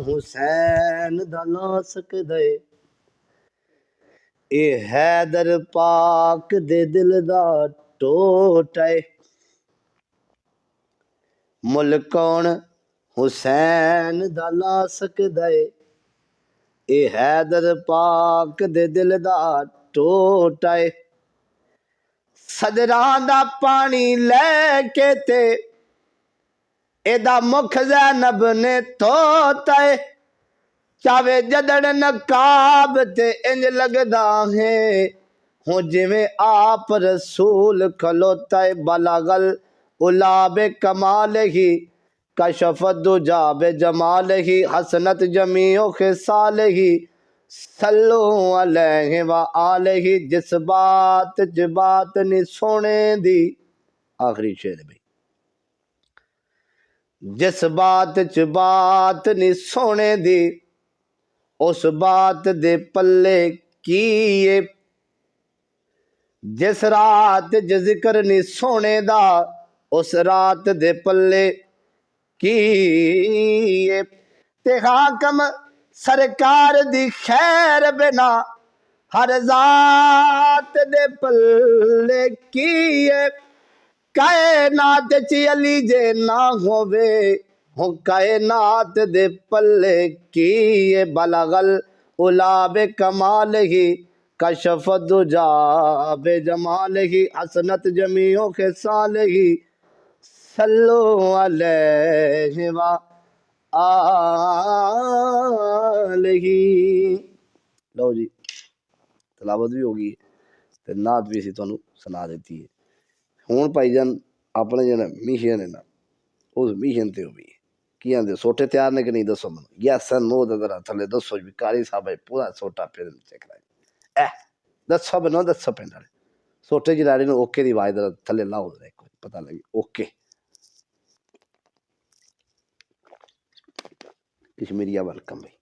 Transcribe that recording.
حسین دا لا سکدے اے حیدر پاک دے دل دا ٹوٹ ہے ملک کون حسین دا لا سکدے اے حیدر پاک دے دل دا ٹوٹ ہے صدراں دا پانی لے کے تے اے دا مکھ زینب نے دھوتا ہے چاوے جدڑ نقاب تے انج لگدا ہے ہوں جویں آپ رسول کھلوتا ہے بلغل الا بکمال ہی کشف الدجا بجمال ہی حسنت جمیع خصال ہی صلو علیہ وآلہ جس بات جبات نہیں سونے دی آخری شعر بھی جس بات بات نہیں سونے دی اس بات دے پلے کیے جس رات ذکر نہیں سونے دا اس رات دے پلے کیے تے حاکم سرکار دی خیر بنا ہر ذات دے پلے کیے کائنات چی علی جے نہ ہووے ہو کائنات دے پلے کیے بلغل الا بکمال ہی کشف الدجا بجمال ہی حسنت جمیع خصال ہی صلو علیہ وآلہ لو جی تلاوت بھی ہوگی تے نعت بھی اسی تانوں سنا دیتی ہے ہون پائی جان اپنے جنا میشن ہے نا اس میشن تے ہوئی کی آندے سوٹے تیار نے کہ نہیں دسو منو یس نو ذرا تھلے دسو بھی کاری صاحب پورا سوٹا پھر چیک رہا دسو بنو دسو پینڈ والے سوٹے جی لاڑی نو اوکے دی آواز ذرا تھلے لاؤ ذرا پتہ لگی اوکے کشمیریہ ویلکم بھائی